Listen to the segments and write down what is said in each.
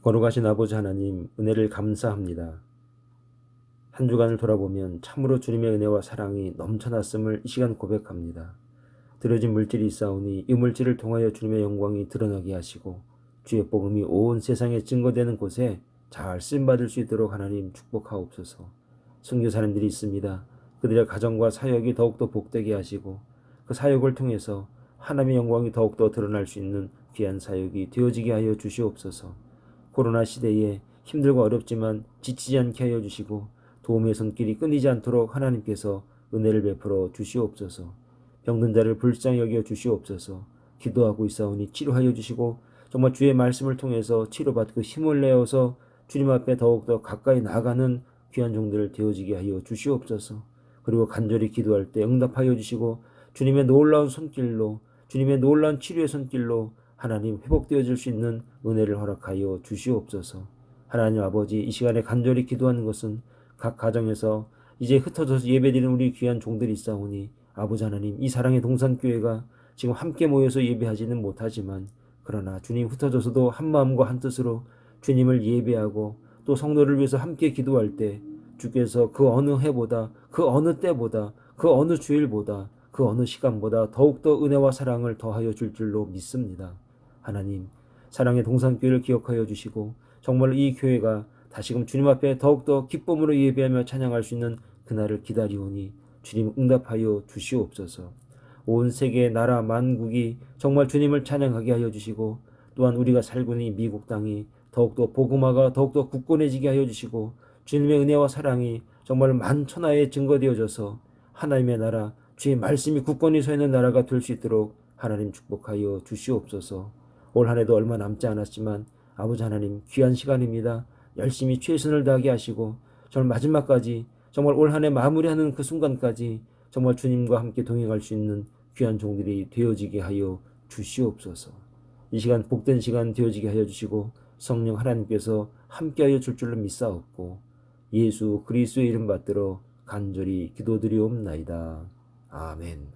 거룩하신 아버지 하나님, 은혜를 감사합니다. 한 주간을 돌아보면 참으로 주님의 은혜와 사랑이 넘쳐났음을 이 시간 고백합니다. 들어진 물질이 있사오니 이 물질을 통하여 주님의 영광이 드러나게 하시고 주의 복음이 온 세상에 증거되는 곳에 잘 쓰임받을 수 있도록 하나님 축복하옵소서. 선교사님들이 있습니다. 그들의 가정과 사역이 더욱더 복되게 하시고 그 사역을 통해서 하나님의 영광이 더욱더 드러날 수 있는 귀한 사역이 되어지게 하여 주시옵소서. 코로나 시대에 힘들고 어렵지만 지치지 않게 하여 주시고 도움의 손길이 끊이지 않도록 하나님께서 은혜를 베풀어 주시옵소서. 병든 자를 불쌍히 여겨 주시옵소서. 기도하고 있사오니 치료하여 주시고 정말 주의 말씀을 통해서 치료받고 힘을 내어서 주님 앞에 더욱더 가까이 나아가는 귀한 종들을 되어지게 하여 주시옵소서. 그리고 간절히 기도할 때 응답하여 주시고 주님의 놀라운 손길로 주님의 놀라운 치료의 손길로 하나님 회복되어질 수 있는 은혜를 허락하여 주시옵소서. 하나님 아버지, 이 시간에 간절히 기도하는 것은 각 가정에서 이제 흩어져서 예배드리는 우리 귀한 종들이 있사오니 아버지 하나님, 이 사랑의 동산교회가 지금 함께 모여서 예배하지는 못하지만 그러나 주님 흩어져서도 한 마음과 한 뜻으로 주님을 예배하고 또 성도를 위해서 함께 기도할 때 주께서 그 어느 해보다 그 어느 때보다 그 어느 주일보다 그 어느 시간보다 더욱더 은혜와 사랑을 더하여 줄 줄로 믿습니다. 하나님, 사랑의 동산교회를 기억하여 주시고 정말 이 교회가 다시금 주님 앞에 더욱더 기쁨으로 예배하며 찬양할 수 있는 그날을 기다리오니 주님 응답하여 주시옵소서. 온 세계 나라 만국이 정말 주님을 찬양하게 하여 주시고 또한 우리가 살고 있는 이 미국 땅이 더욱더 복음화가 더욱더 굳건해지게 하여 주시고 주님의 은혜와 사랑이 정말 만천하에 증거되어져서 하나님의 나라, 주의 말씀이 굳건히 서 있는 나라가 될 수 있도록 하나님 축복하여 주시옵소서. 올 한 해도 얼마 남지 않았지만 아버지 하나님 귀한 시간입니다. 열심히 최선을 다하게 하시고 정말 마지막까지 정말 올 한 해 마무리하는 그 순간까지 정말 주님과 함께 동행할 수 있는 귀한 종들이 되어지게 하여 주시옵소서. 이 시간 복된 시간 되어지게 하여 주시고 성령 하나님께서 함께하여 줄 줄로 믿사옵고 예수 그리스도의 이름 받들어 간절히 기도드리옵나이다. 아멘.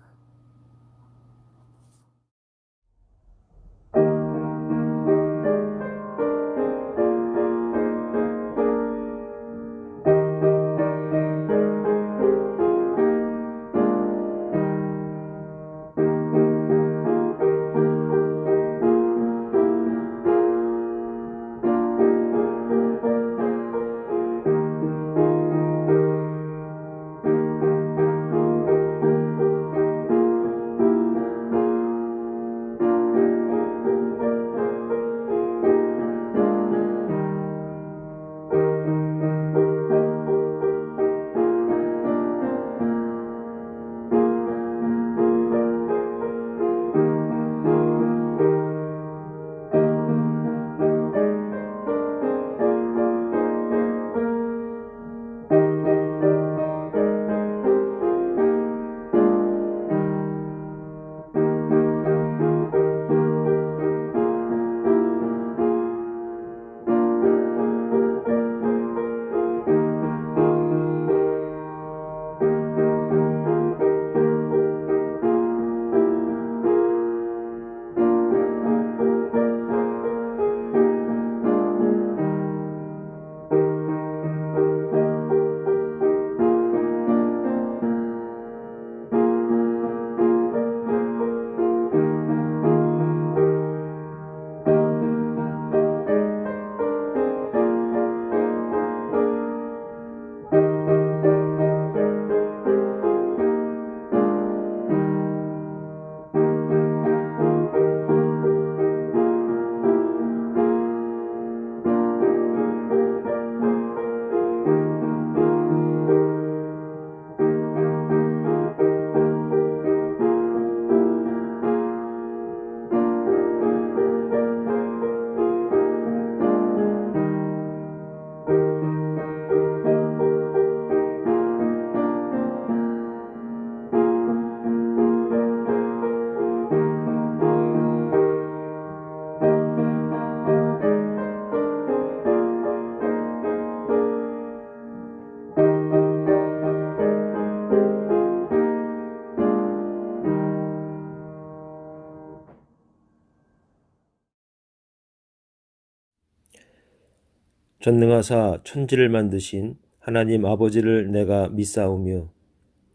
전능하사 천지를 만드신 하나님 아버지를 내가 믿사오며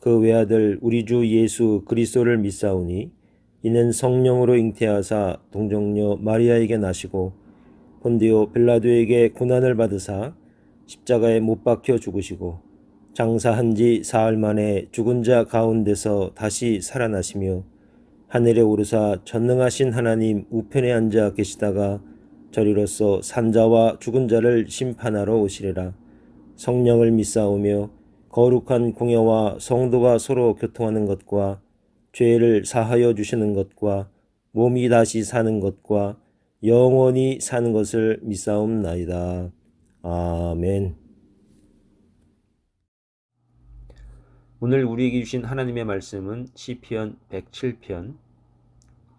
그 외아들 우리 주 예수 그리스도를 믿사오니 이는 성령으로 잉태하사 동정녀 마리아에게 나시고 본디오 빌라도에게 고난을 받으사 십자가에 못 박혀 죽으시고 장사한 지 사흘 만에 죽은 자 가운데서 다시 살아나시며 하늘에 오르사 전능하신 하나님 우편에 앉아 계시다가 저리로서 산자와 죽은 자를 심판하러 오시리라. 성령을 믿사오며 거룩한 공예와 성도가 서로 교통하는 것과 죄를 사하여 주시는 것과 몸이 다시 사는 것과 영원히 사는 것을 믿사옵나이다. 아멘. 오늘 우리에게 주신 하나님의 말씀은 시편 107편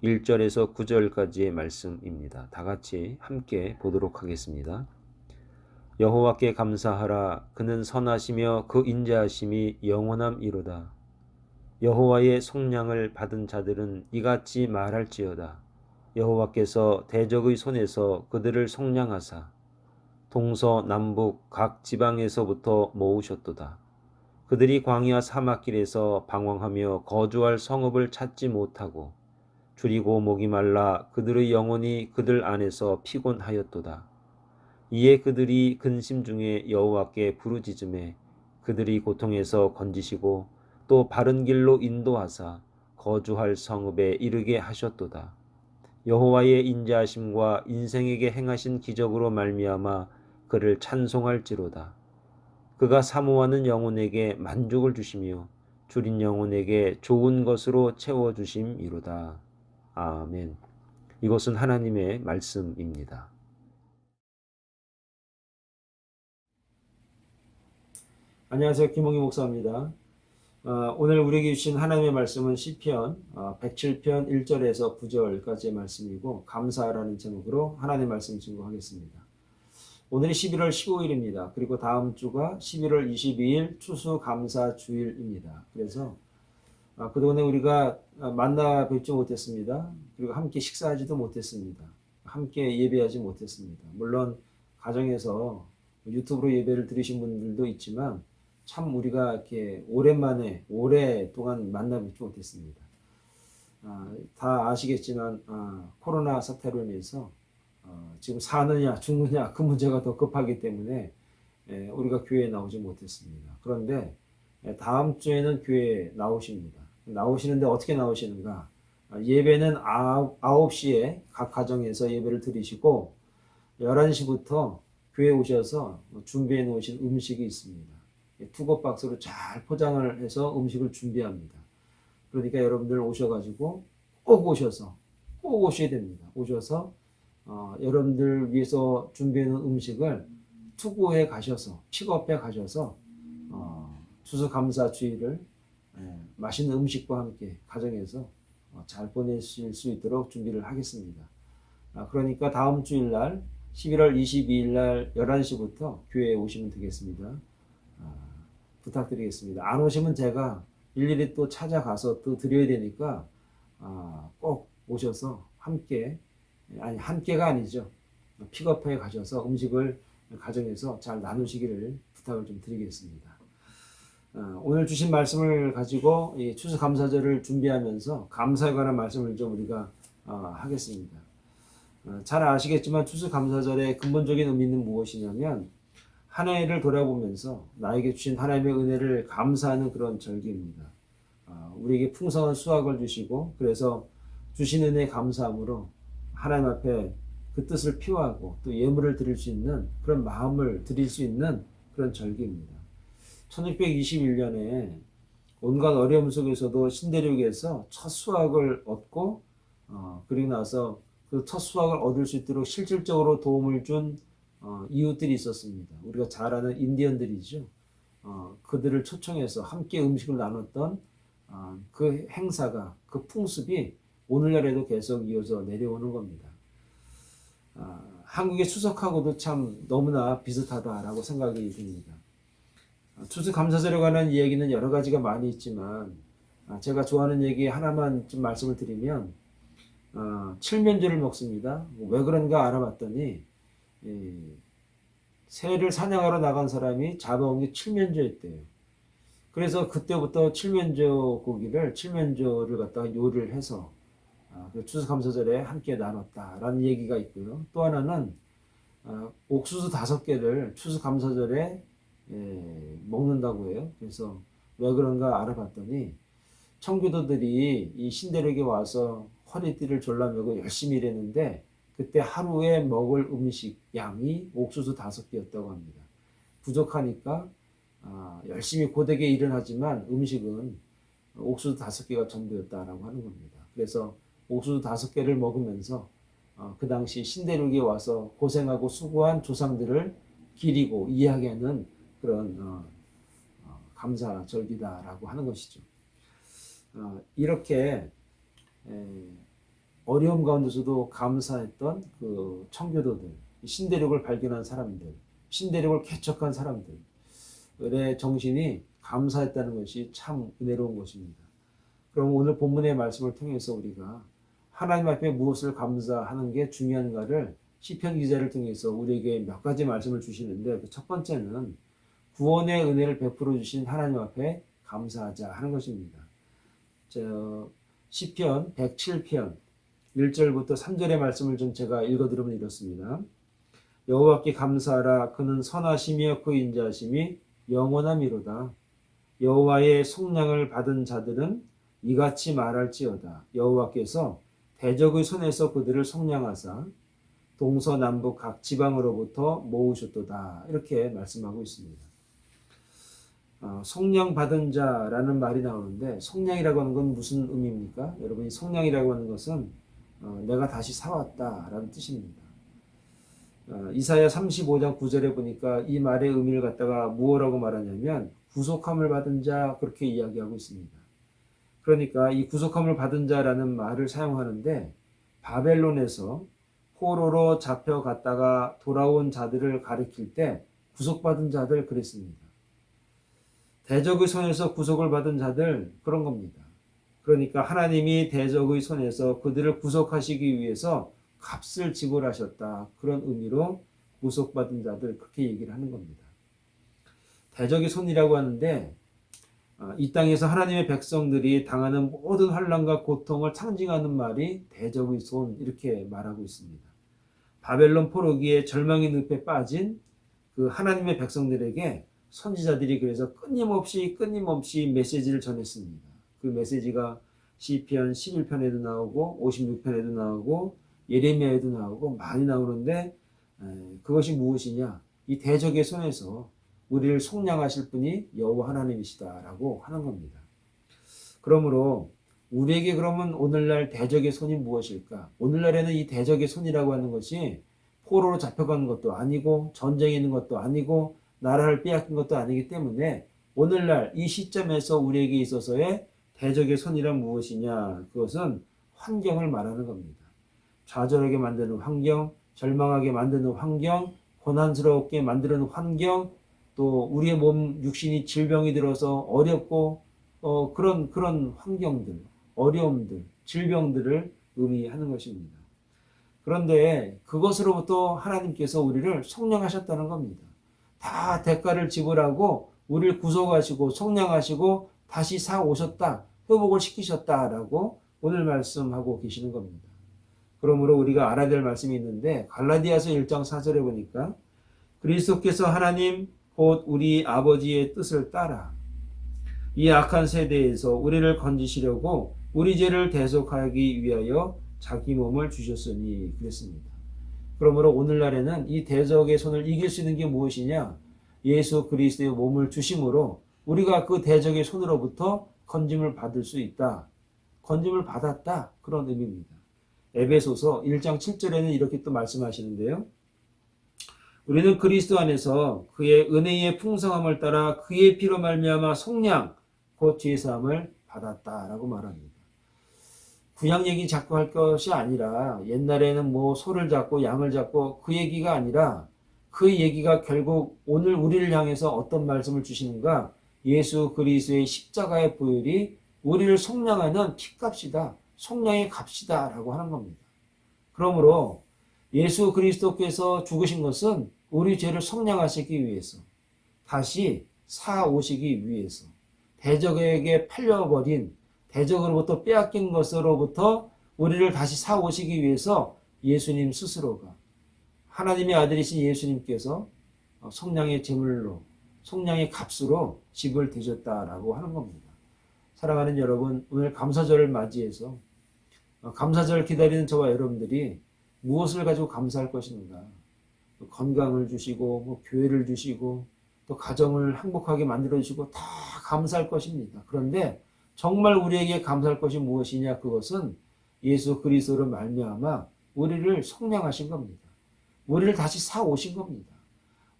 1절에서 9절까지의 말씀입니다. 다 같이 함께 보도록 하겠습니다. 여호와께 감사하라. 그는 선하시며 그 인자하심이 영원함이로다. 여호와의 속량을 받은 자들은 이같이 말할지어다. 여호와께서 대적의 손에서 그들을 속량하사 동서남북 각 지방에서부터 모으셨도다. 그들이 광야 사막길에서 방황하며 거주할 성읍을 찾지 못하고 줄이고 목이 말라 그들의 영혼이 그들 안에서 피곤하였도다. 이에 그들이 근심 중에 여호와께 부르짖음에 그들이 고통에서 건지시고 또 바른 길로 인도하사 거주할 성읍에 이르게 하셨도다. 여호와의 인자하심과 인생에게 행하신 기적으로 말미암아 그를 찬송할지로다. 그가 사모하는 영혼에게 만족을 주시며 줄인 영혼에게 좋은 것으로 채워주심이로다. 아멘. 이것은 하나님의 말씀입니다. 안녕하세요. 김홍희 목사입니다. 오늘 우리에게 주신 하나님의 말씀은 시편 107편 1절에서 9절까지의 말씀이고 감사라는 제목으로 하나님의 말씀 증거하겠습니다. 오늘이 11월 15일입니다. 그리고 다음 주가 11월 22일 추수감사주일입니다. 그래서 그동안에 우리가 만나 뵙지 못했습니다. 그리고 함께 식사하지도 못했습니다. 함께 예배하지 못했습니다. 물론 가정에서 유튜브로 예배를 들으신 분들도 있지만 참 우리가 이렇게 오랜만에 오랫동안 만나 뵙지 못했습니다. 다 아시겠지만 코로나 사태로 인해서 지금 사느냐 죽느냐 그 문제가 더 급하기 때문에 우리가 교회에 나오지 못했습니다. 그런데 다음 주에는 교회에 나오십니다. 나오시는데 어떻게 나오시는가? 예배는 9시에 각 가정에서 예배를 드리시고 11시부터 교회에 오셔서 준비해 놓으신 음식이 있습니다. 투고박스로 잘 포장을 해서 음식을 준비합니다. 그러니까 여러분들 오셔가지고 꼭 오셔야 됩니다. 오셔서 여러분들 위해서 준비해 놓은 음식을 투고해 가셔서 픽업해 가셔서 추수감사주일을 맛있는 음식과 함께 가정에서 잘 보내실 수 있도록 준비를 하겠습니다. 그러니까 다음 주일날 11월 22일날 11시부터 교회에 오시면 되겠습니다. 부탁드리겠습니다. 안 오시면 제가 일일이 또 찾아가서 또 드려야 되니까 꼭 오셔서 함께가 아니죠. 픽업해 가셔서 음식을 가정에서 잘 나누시기를 부탁을 좀 드리겠습니다. 오늘 주신 말씀을 가지고 이 추수감사절을 준비하면서 감사에 관한 말씀을 좀 우리가 하겠습니다. 잘 아시겠지만 추수감사절의 근본적인 의미는 무엇이냐면 한 해를 돌아보면서 나에게 주신 하나님의 은혜를 감사하는 그런 절기입니다. 우리에게 풍성한 수확을 주시고 그래서 주신 은혜에 감사함으로 하나님 앞에 그 뜻을 피워하고 또 예물을 드릴 수 있는 그런 마음을 드릴 수 있는 그런 절기입니다. 1621년에 온갖 어려움 속에서도 신대륙에서 첫 수확을 얻고 그리고 나서 그 첫 수확을 얻을 수 있도록 실질적으로 도움을 준 이웃들이 있었습니다. 우리가 잘 아는 인디언들이죠. 그들을 초청해서 함께 음식을 나눴던 그 행사가 그 풍습이 오늘날에도 계속 이어져 내려오는 겁니다. 한국의 추석하고도 참 너무나 비슷하다라고 생각이 듭니다. 추수감사절에 관한 이야기는 여러 가지가 많이 있지만 제가 좋아하는 얘기 하나만 좀 말씀을 드리면 칠면조를 먹습니다. 왜 그런가 알아봤더니 새를 사냥하러 나간 사람이 잡아온 게 칠면조였대요. 그래서 그때부터 칠면조를 갖다가 요리를 해서 추수감사절에 함께 나눴다라는 얘기가 있고요. 또 하나는 옥수수 5개를 추수감사절에 먹는다고 해요. 그래서 왜 그런가 알아봤더니 청교도들이 이 신대륙에 와서 허리띠를 졸라매고 열심히 일했는데 그때 하루에 먹을 음식 양이 옥수수 5개였다고 합니다. 부족하니까 열심히 고되게 일은 하지만 음식은 옥수수 5개가 전부였다라고 하는 겁니다. 그래서 옥수수 5개를 먹으면서 그 당시 신대륙에 와서 고생하고 수고한 조상들을 기리고 이야기하는 그런 감사절기다라고 하는 것이죠. 이렇게 어려움 가운데서도 감사했던 그 청교도들, 신대륙을 발견한 사람들, 신대륙을 개척한 사람들의 정신이 감사했다는 것이 참 은혜로운 것입니다. 그럼 오늘 본문의 말씀을 통해서 우리가 하나님 앞에 무엇을 감사하는 게 중요한가를 시편 기자를 통해서 우리에게 몇 가지 말씀을 주시는데, 그 첫 번째는 구원의 은혜를 베풀어 주신 하나님 앞에 감사하자 하는 것입니다. 시편 107편 1절부터 3절의 말씀을 좀 제가 읽어드리면 이렇습니다. 여호와께 감사하라. 그는 선하시며 그 인자하심이 영원함이로다. 여호와의 속량을 받은 자들은 이같이 말할지어다. 여호와께서 대적의 손에서 그들을 속량하사 동서남북 각 지방으로부터 모으셨도다. 이렇게 말씀하고 있습니다. 속량받은 자라는 말이 나오는데, 속량이라고 하는 건 무슨 의미입니까? 여러분이 속량이라고 하는 것은 내가 다시 사왔다라는 뜻입니다. 이사야 35장 9절에 보니까 이 말의 의미를 갖다가 무엇라고 말하냐면 구속함을 받은 자, 그렇게 이야기하고 있습니다. 그러니까 이 구속함을 받은 자라는 말을 사용하는데, 바벨론에서 포로로 잡혀갔다가 돌아온 자들을 가리킬 때 구속받은 자들 그랬습니다. 대적의 손에서 구속을 받은 자들, 그런 겁니다. 그러니까 하나님이 대적의 손에서 그들을 구속하시기 위해서 값을 지불하셨다. 그런 의미로 구속받은 자들, 그렇게 얘기를 하는 겁니다. 대적의 손이라고 하는데, 이 땅에서 하나님의 백성들이 당하는 모든 환난과 고통을 상징하는 말이 대적의 손, 이렇게 말하고 있습니다. 바벨론 포로기에 절망의 늪에 빠진 그 하나님의 백성들에게 선지자들이 그래서 끊임없이 메시지를 전했습니다. 그 메시지가 시편 11편에도 나오고 56편에도 나오고 예레미야에도 나오고 많이 나오는데, 그것이 무엇이냐? 이 대적의 손에서 우리를 속량하실 분이 여호와 하나님이시다라고 하는 겁니다. 그러므로 우리에게 그러면 오늘날 대적의 손이 무엇일까? 오늘날에는 이 대적의 손이라고 하는 것이 포로로 잡혀가는 것도 아니고 전쟁에 있는 것도 아니고 나라를 빼앗긴 것도 아니기 때문에 오늘날 이 시점에서 우리에게 있어서의 대적의 손이란 무엇이냐? 그것은 환경을 말하는 겁니다. 좌절하게 만드는 환경, 절망하게 만드는 환경, 고난스럽게 만드는 환경, 또 우리의 몸 육신이 질병이 들어서 어렵고 그런 환경들, 어려움들, 질병들을 의미하는 것입니다. 그런데 그것으로부터 하나님께서 우리를 속량하셨다는 겁니다. 다 대가를 지불하고 우리를 구속하시고 속량하시고 다시 사오셨다, 회복을 시키셨다라고 오늘 말씀하고 계시는 겁니다. 그러므로 우리가 알아야 될 말씀이 있는데, 갈라디아서 1장 4절에 보니까 그리스도께서 하나님 곧 우리 아버지의 뜻을 따라 이 악한 세대에서 우리를 건지시려고 우리 죄를 대속하기 위하여 자기 몸을 주셨으니 그랬습니다. 그러므로 오늘날에는 이 대적의 손을 이길 수 있는 게 무엇이냐? 예수 그리스도의 몸을 주심으로 우리가 그 대적의 손으로부터 건짐을 받을 수 있다. 건짐을 받았다. 그런 의미입니다. 에베소서 1장 7절에는 이렇게 또 말씀하시는데요. 우리는 그리스도 안에서 그의 은혜의 풍성함을 따라 그의 피로 말미암아 속량, 곧 죄사함을 받았다라고 말합니다. 구약 얘기 자꾸 할 것이 아니라, 옛날에는 뭐 소를 잡고 양을 잡고 그 얘기가 아니라, 그 얘기가 결국 오늘 우리를 향해서 어떤 말씀을 주시는가? 예수 그리스도의 십자가의 보혈이 우리를 속량하는 피값이다, 속량의 값이다 라고 하는 겁니다. 그러므로 예수 그리스도께서 죽으신 것은 우리 죄를 속량하시기 위해서, 다시 사오시기 위해서, 대적에게 팔려버린, 대적으로부터 빼앗긴 것으로부터 우리를 다시 사오시기 위해서 예수님 스스로가 하나님의 아들이신 예수님께서 속량의 제물로, 속량의 값으로 집을 되셨다라고 하는 겁니다. 사랑하는 여러분, 오늘 감사절을 맞이해서 감사절 기다리는 저와 여러분들이 무엇을 가지고 감사할 것인가? 건강을 주시고, 교회를 주시고, 또 가정을 행복하게 만들어 주시고 다 감사할 것입니다. 그런데 정말 우리에게 감사할 것이 무엇이냐? 그것은 예수 그리스도로 말미암아 우리를 속량하신 겁니다. 우리를 다시 사 오신 겁니다.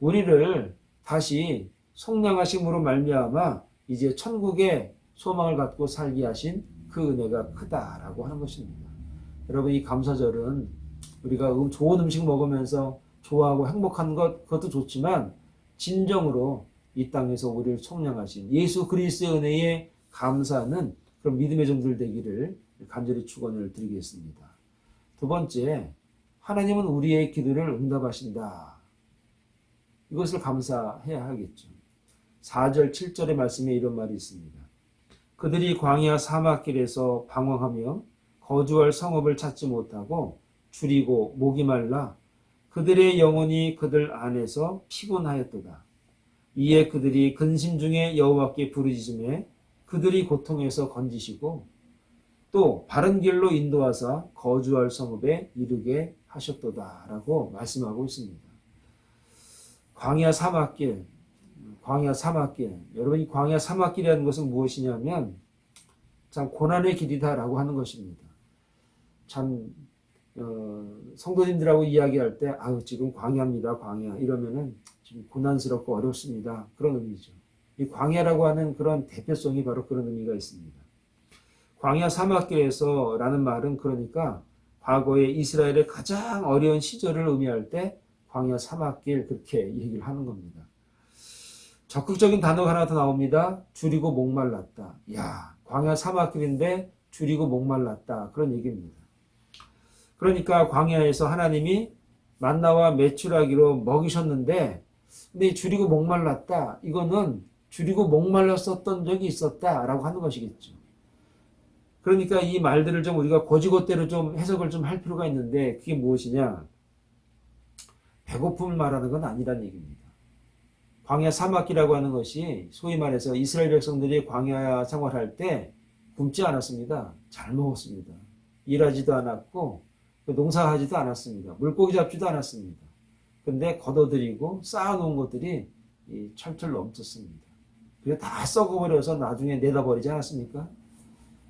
우리를 다시 속량하심으로 말미암아 이제 천국의 소망을 갖고 살게 하신 그 은혜가 크다라고 하는 것입니다. 여러분, 이 감사절은 우리가 좋은 음식 먹으면서 좋아하고 행복한 그것도 좋지만 진정으로 이 땅에서 우리를 속량하신 예수 그리스도의 은혜에 감사하는 그런 믿음의 종들 되기를 간절히 축원을 드리겠습니다. 두 번째, 하나님은 우리의 기도를 응답하신다. 이것을 감사해야 하겠죠. 4절 7절의 말씀에 이런 말이 있습니다. 그들이 광야 사막길에서 방황하며 거주할 성읍을 찾지 못하고 줄이고 목이 말라 그들의 영혼이 그들 안에서 피곤하였도다. 이에 그들이 근심 중에 여호와께 부르짖음에 그들이 고통에서 건지시고 또 바른 길로 인도하사 거주할 성읍에 이르게 하셨도다 라고 말씀하고 있습니다. 광야 사막길. 여러분, 이 광야 사막길이라는 것은 무엇이냐면 참 고난의 길이다라고 하는 것입니다. 참 성도님들하고 이야기할 때 지금 광야입니다. 광야 이러면은 지금 고난스럽고 어렵습니다. 그런 의미죠. 이 광야라고 하는 그런 대표성이 바로 그런 의미가 있습니다. 광야 사막길에서 라는 말은 그러니까 과거에 이스라엘의 가장 어려운 시절을 의미할 때 광야 사막길 그렇게 얘기를 하는 겁니다. 적극적인 단어가 하나 더 나옵니다. 줄이고 목말랐다. 광야 사막길인데 줄이고 목말랐다. 그런 얘기입니다. 그러니까 광야에서 하나님이 만나와 메추라기로 먹이셨는데 근데 줄이고 목말랐다. 이거는 줄이고 목말랐었던 적이 있었다라고 하는 것이겠죠. 그러니까 이 말들을 좀 우리가 고지고대로 좀 해석을 좀 할 필요가 있는데 그게 무엇이냐? 배고픔을 말하는 건 아니라는 얘기입니다. 광야 사막이라고 하는 것이 소위 말해서 이스라엘 백성들이 광야 생활할 때 굶지 않았습니다. 잘 먹었습니다. 일하지도 않았고 농사하지도 않았습니다. 물고기 잡지도 않았습니다. 근데 걷어들이고 쌓아놓은 것들이 철철 넘쳤습니다. 그게 다 썩어버려서 나중에 내다버리지 않았습니까?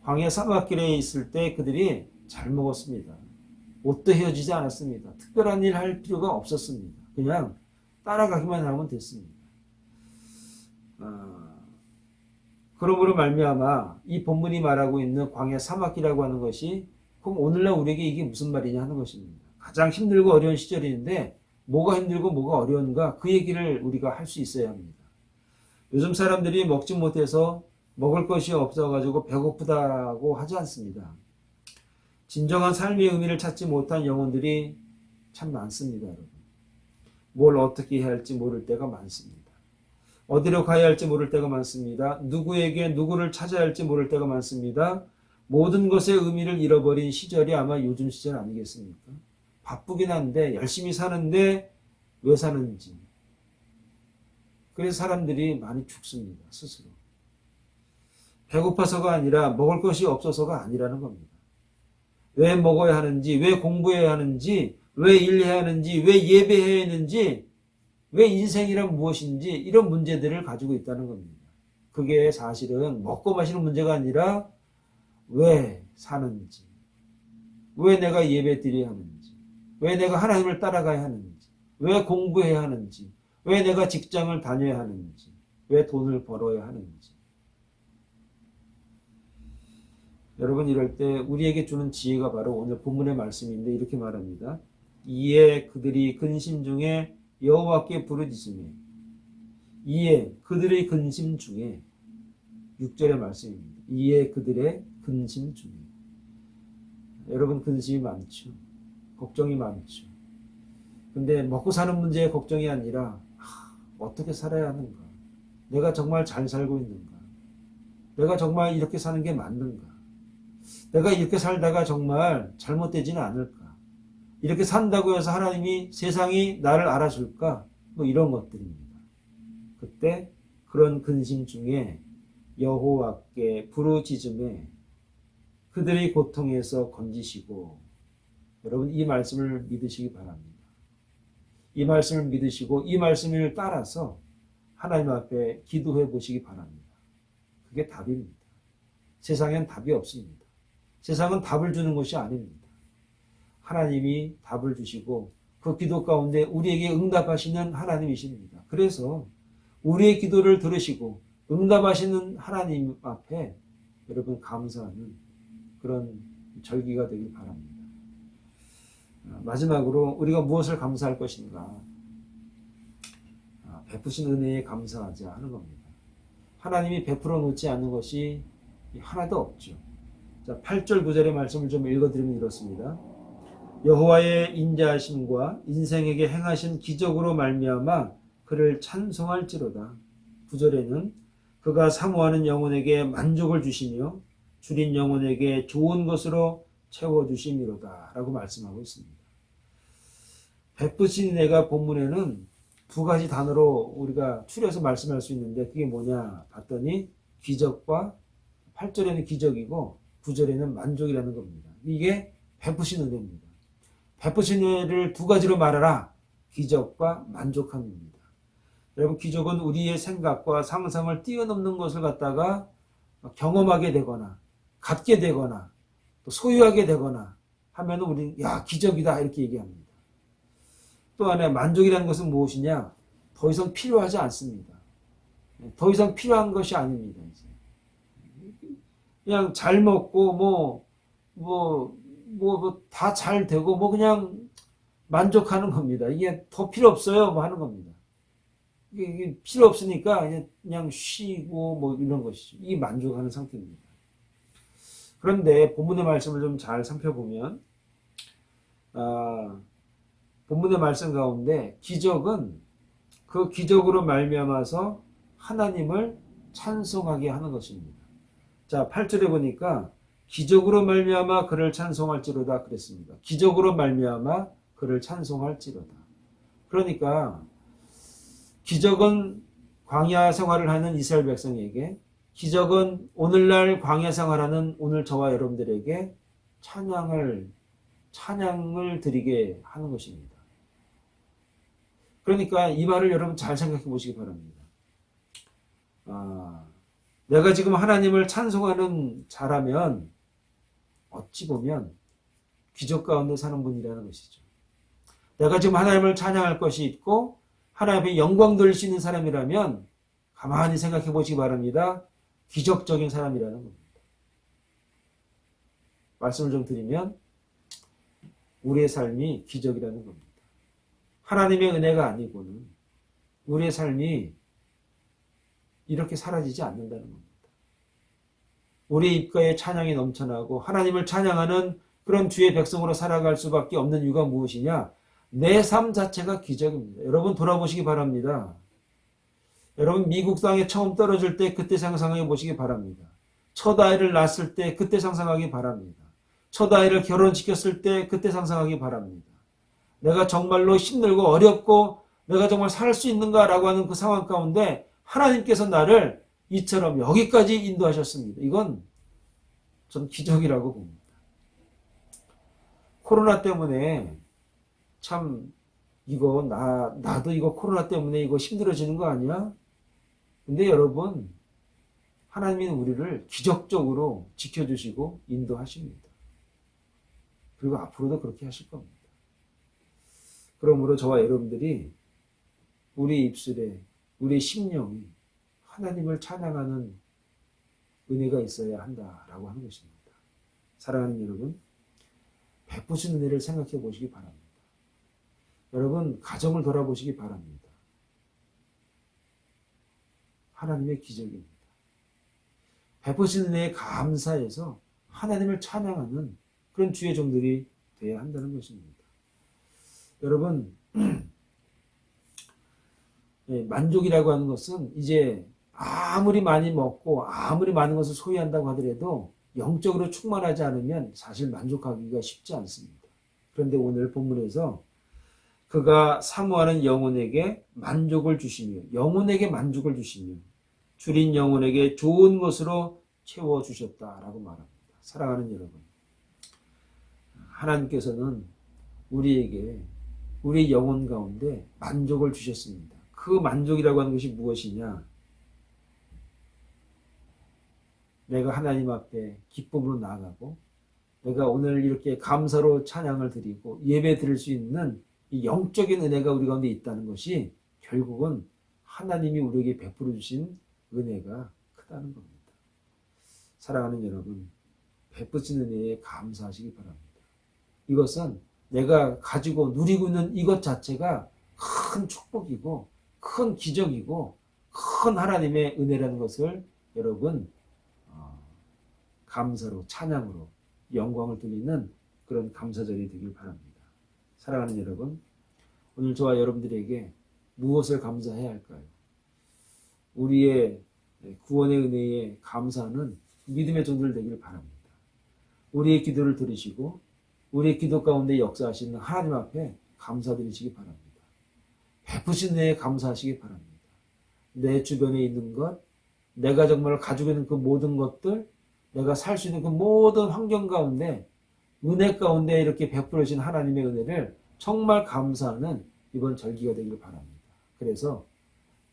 광야 사막길에 있을 때 그들이 잘 먹었습니다. 옷도 헤어지지 않았습니다. 특별한 일 할 필요가 없었습니다. 그냥 따라가기만 하면 됐습니다. 그러므로 말미암아 이 본문이 말하고 있는 광야 사막이라고 하는 것이 그럼 오늘날 우리에게 이게 무슨 말이냐 하는 것입니다. 가장 힘들고 어려운 시절인데 뭐가 힘들고 뭐가 어려운가 그 얘기를 우리가 할 수 있어야 합니다. 요즘 사람들이 먹지 못해서 먹을 것이 없어가지고 배고프다고 하지 않습니다. 진정한 삶의 의미를 찾지 못한 영혼들이 참 많습니다, 여러분. 뭘 어떻게 해야 할지 모를 때가 많습니다. 어디로 가야 할지 모를 때가 많습니다. 누구에게 누구를 찾아야 할지 모를 때가 많습니다. 모든 것의 의미를 잃어버린 시절이 아마 요즘 시절 아니겠습니까? 바쁘긴 한데 열심히 사는데 왜 사는지. 그래서 사람들이 많이 죽습니다, 스스로. 배고파서가 아니라 먹을 것이 없어서가 아니라는 겁니다. 왜 먹어야 하는지, 왜 공부해야 하는지, 왜 일해야 하는지, 왜 예배해야 하는지, 왜 인생이란 무엇인지 이런 문제들을 가지고 있다는 겁니다. 그게 사실은 먹고 마시는 문제가 아니라 왜 사는지, 왜 내가 예배 드려야 하는지, 왜 내가 하나님을 따라가야 하는지, 왜 공부해야 하는지, 왜 내가 직장을 다녀야 하는지, 왜 돈을 벌어야 하는지. 여러분, 이럴 때 우리에게 주는 지혜가 바로 오늘 본문의 말씀인데 이렇게 말합니다. 이에 그들이 근심 중에 여호와께 부르짖으며 이에 그들의 근심 중에 6절의 말씀입니다. 이에 그들의 근심 중에 여러분 근심이 많죠. 걱정이 많죠. 근데 먹고 사는 문제의 걱정이 아니라 어떻게 살아야 하는가? 내가 정말 잘 살고 있는가? 내가 정말 이렇게 사는 게 맞는가? 내가 이렇게 살다가 정말 잘못되지는 않을까? 이렇게 산다고 해서 하나님이 세상이 나를 알아줄까? 뭐 이런 것들입니다. 그때 그런 근심 중에 여호와께 부르짖음에 그들의 고통에서 건지시고, 여러분 이 말씀을 믿으시기 바랍니다. 이 말씀을 믿으시고 이 말씀을 따라서 하나님 앞에 기도해 보시기 바랍니다. 그게 답입니다. 세상엔 답이 없습니다. 세상은 답을 주는 것이 아닙니다. 하나님이 답을 주시고 그 기도 가운데 우리에게 응답하시는 하나님이십니다. 그래서 우리의 기도를 들으시고 응답하시는 하나님 앞에 여러분 감사하는 그런 절기가 되길 바랍니다. 마지막으로 우리가 무엇을 감사할 것인가? 베푸신 은혜에 감사하자 하는 겁니다. 하나님이 베풀어 놓지 않는 것이 하나도 없죠. 자, 8절 9절의 말씀을 좀 읽어드리면 이렇습니다. 여호와의 인자하심과 인생에게 행하신 기적으로 말미암아 그를 찬송할지로다. 9절에는 그가 사모하는 영혼에게 만족을 주시며 줄인 영혼에게 좋은 것으로 채워주심이로다 라고 말씀하고 있습니다. 베푸신 은혜가 본문에는 두 가지 단어로 우리가 추려서 말씀할 수 있는데 그게 뭐냐 봤더니 기적과 8절에는 기적이고 9절에는 만족이라는 겁니다. 이게 베푸신 은혜입니다. 베푸신 은혜를 두 가지로 말하라. 기적과 만족함입니다. 여러분 기적은 우리의 생각과 상상을 뛰어넘는 것을 갖다가 경험하게 되거나 갖게 되거나 또 소유하게 되거나 하면 우리는 야 기적이다 이렇게 얘기합니다. 또 하나 만족이라는 것은 무엇이냐? 더 이상 필요하지 않습니다. 더 이상 필요한 것이 아닙니다. 이제. 그냥 잘 먹고 다 잘 되고 그냥 만족하는 겁니다. 이게 더 필요 없어요 뭐 하는 겁니다. 이게 필요 없으니까 그냥 쉬고 이런 것이죠. 이게 만족하는 상태입니다. 그런데 본문의 말씀을 좀 잘 살펴보면 본문의 말씀 가운데 기적은 그 기적으로 말미암아서 하나님을 찬송하게 하는 것입니다. 자, 8절에 보니까 기적으로 말미암아 그를 찬송할지로다 그랬습니다. 기적으로 말미암아 그를 찬송할지로다. 그러니까 기적은 광야 생활을 하는 이스라엘 백성에게, 기적은 오늘날 광야 생활하는 오늘 저와 여러분들에게 찬양을 드리게 하는 것입니다. 그러니까 이 말을 여러분 잘 생각해 보시기 바랍니다. 내가 지금 하나님을 찬송하는 자라면 어찌 보면 기적 가운데 사는 분이라는 것이죠. 내가 지금 하나님을 찬양할 것이 있고 하나님의 영광 돌릴 수 있는 사람이라면 가만히 생각해 보시기 바랍니다. 기적적인 사람이라는 겁니다. 말씀을 좀 드리면 우리의 삶이 기적이라는 겁니다. 하나님의 은혜가 아니고는 우리의 삶이 이렇게 사라지지 않는다는 겁니다. 우리 입가에 찬양이 넘쳐나고 하나님을 찬양하는 그런 주의 백성으로 살아갈 수밖에 없는 이유가 무엇이냐? 내 삶 자체가 기적입니다. 여러분 돌아보시기 바랍니다. 여러분 미국 땅에 처음 떨어질 때 그때 상상해 보시기 바랍니다. 첫 아이를 낳았을 때 그때 상상하기 바랍니다. 첫 아이를 결혼시켰을 때 그때 상상하기 바랍니다. 내가 정말로 힘들고 어렵고 내가 정말 살 수 있는가라고 하는 그 상황 가운데 하나님께서 나를 이처럼 여기까지 인도하셨습니다. 이건 전 기적이라고 봅니다. 코로나 때문에 참 이거 나도 이거 코로나 때문에 이거 힘들어지는 거 아니야? 근데 여러분 하나님은 우리를 기적적으로 지켜주시고 인도하십니다. 그리고 앞으로도 그렇게 하실 겁니다. 그러므로 저와 여러분들이 우리 입술에 우리 심령이 하나님을 찬양하는 은혜가 있어야 한다라고 하는 것입니다. 사랑하는 여러분, 베푸신 은혜를 생각해 보시기 바랍니다. 여러분 가정을 돌아보시기 바랍니다. 하나님의 기적입니다. 베푸신 은혜에 감사해서 하나님을 찬양하는 그런 주의 종들이 되어야 한다는 것입니다. 여러분 만족이라고 하는 것은 이제 아무리 많이 먹고 아무리 많은 것을 소유한다고 하더라도 영적으로 충만하지 않으면 사실 만족하기가 쉽지 않습니다. 그런데 오늘 본문에서 그가 사모하는 영혼에게 만족을 주시며 영혼에게 만족을 주시며 줄인 영혼에게 좋은 것으로 채워주셨다라고 말합니다. 사랑하는 여러분, 하나님께서는 우리에게 우리 영혼 가운데 만족을 주셨습니다. 그 만족이라고 하는 것이 무엇이냐? 내가 하나님 앞에 기쁨으로 나아가고 내가 오늘 이렇게 감사로 찬양을 드리고 예배 드릴 수 있는 이 영적인 은혜가 우리 가운데 있다는 것이 결국은 하나님이 우리에게 베풀어 주신 은혜가 크다는 겁니다. 사랑하는 여러분, 베푸신 은혜에 감사하시기 바랍니다. 이것은 내가 가지고 누리고 있는 이것 자체가 큰 축복이고 큰 기적이고 큰 하나님의 은혜라는 것을 여러분 감사로 찬양으로 영광을 돌리는 그런 감사절이 되길 바랍니다. 사랑하는 여러분, 오늘 저와 여러분들에게 무엇을 감사해야 할까요? 우리의 구원의 은혜에 감사하는 믿음의 종들 되길 바랍니다. 우리의 기도를 들으시고 우리의 기도 가운데 역사하시는 하나님 앞에 감사드리시기 바랍니다. 베푸신 은혜에 감사하시기 바랍니다. 내 주변에 있는 것, 내가 정말 가지고 있는 그 모든 것들, 내가 살 수 있는 그 모든 환경 가운데 은혜 가운데 이렇게 베풀어 주신 하나님의 은혜를 정말 감사하는 이번 절기가 되길 바랍니다. 그래서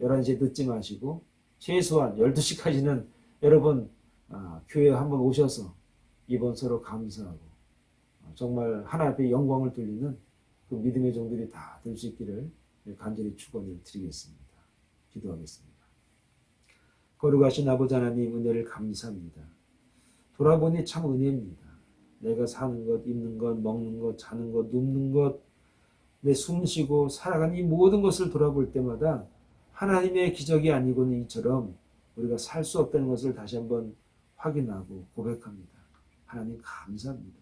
11시에 늦지 마시고 최소한 12시까지는 여러분 교회에 한번 오셔서 이번 서로 감사하고 정말 하나님 앞에 영광을 돌리는 그 믿음의 종들이 다 될 수 있기를 간절히 축원을 드리겠습니다. 기도하겠습니다. 거룩하신 아버지 하나님 은혜를 감사합니다. 돌아보니 참 은혜입니다. 내가 사는 것, 입는 것, 먹는 것, 자는 것, 눕는 것, 내 숨쉬고 살아가는 이 모든 것을 돌아볼 때마다 하나님의 기적이 아니고는 이처럼 우리가 살 수 없다는 것을 다시 한번 확인하고 고백합니다. 하나님 감사합니다.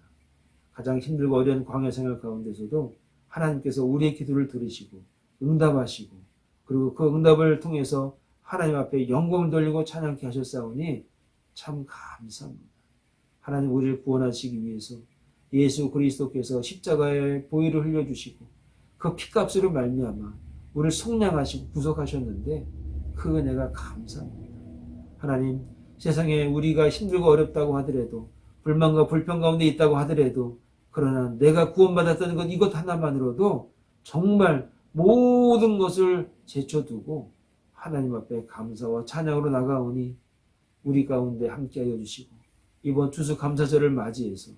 가장 힘들고 어려운 광야 생활 가운데서도 하나님께서 우리의 기도를 들으시고 응답하시고 그리고 그 응답을 통해서 하나님 앞에 영광을 돌리고 찬양케 하셨사오니 참 감사합니다. 하나님 우리를 구원하시기 위해서 예수 그리스도께서 십자가에 보혈을 흘려주시고 그 피값으로 말미암아 우리를 속량하시고 구속하셨는데 그 은혜가 감사합니다. 하나님 세상에 우리가 힘들고 어렵다고 하더라도 불만과 불평 가운데 있다고 하더라도 그러나 내가 구원받았다는 것 이것 하나만으로도 정말 모든 것을 제쳐두고 하나님 앞에 감사와 찬양으로 나가오니 우리 가운데 함께하여 주시고 이번 추수감사절을 맞이해서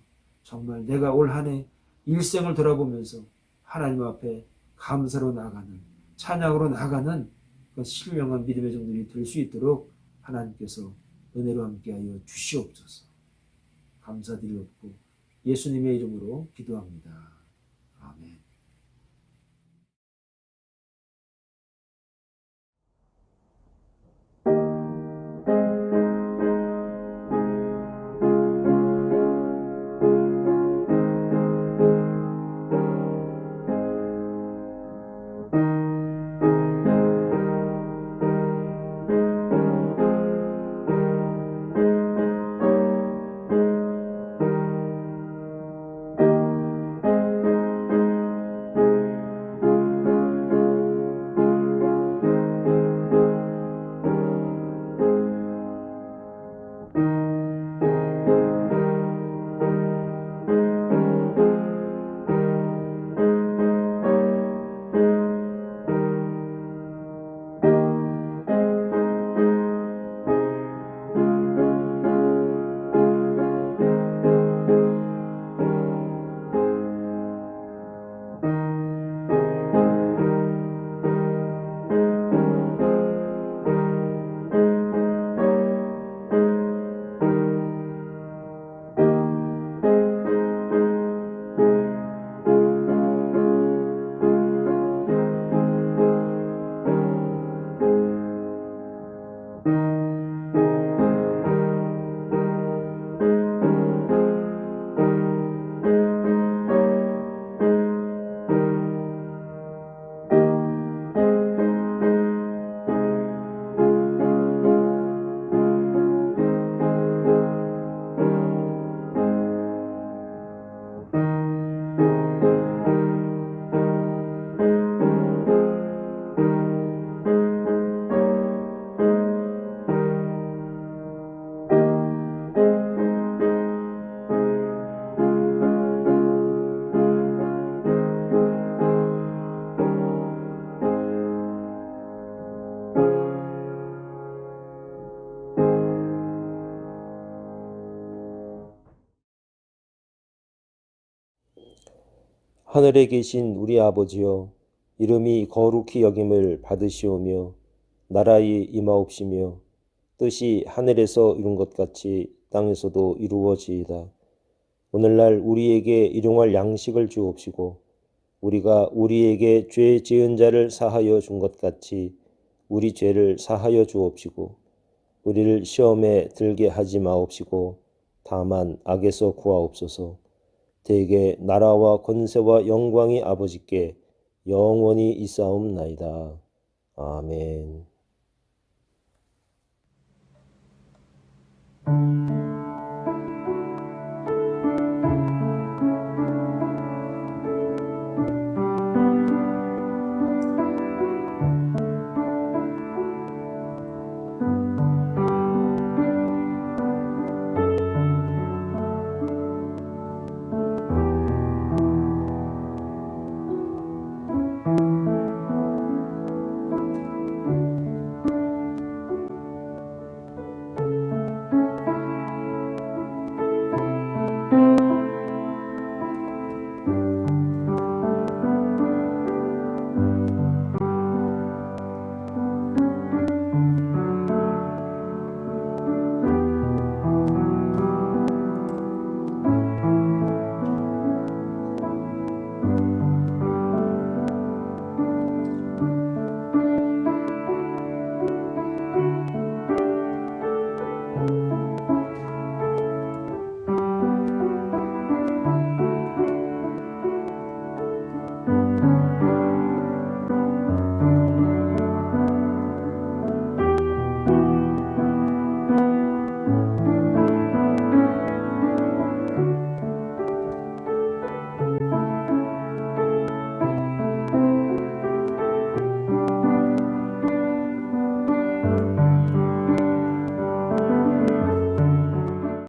정말 내가 올 한 해 일생을 돌아보면서 하나님 앞에 감사로 나가는 찬양으로 나가는 그 신령한 믿음의 종들이 될 수 있도록 하나님께서 은혜로 함께하여 주시옵소서. 감사드리옵고 예수님의 이름으로 기도합니다. 아멘. 하늘에 계신 우리 아버지여, 이름이 거룩히 여김을 받으시오며 나라의 임하옵시며 뜻이 하늘에서 이룬 것 같이 땅에서도 이루어지이다. 오늘날 우리에게 일용할 양식을 주옵시고 우리가 우리에게 죄 지은 자를 사하여 준 것 같이 우리 죄를 사하여 주옵시고 우리를 시험에 들게 하지 마옵시고 다만 악에서 구하옵소서. 대개 나라와 권세와 영광이 아버지께 영원히 있사옵나이다. 아멘.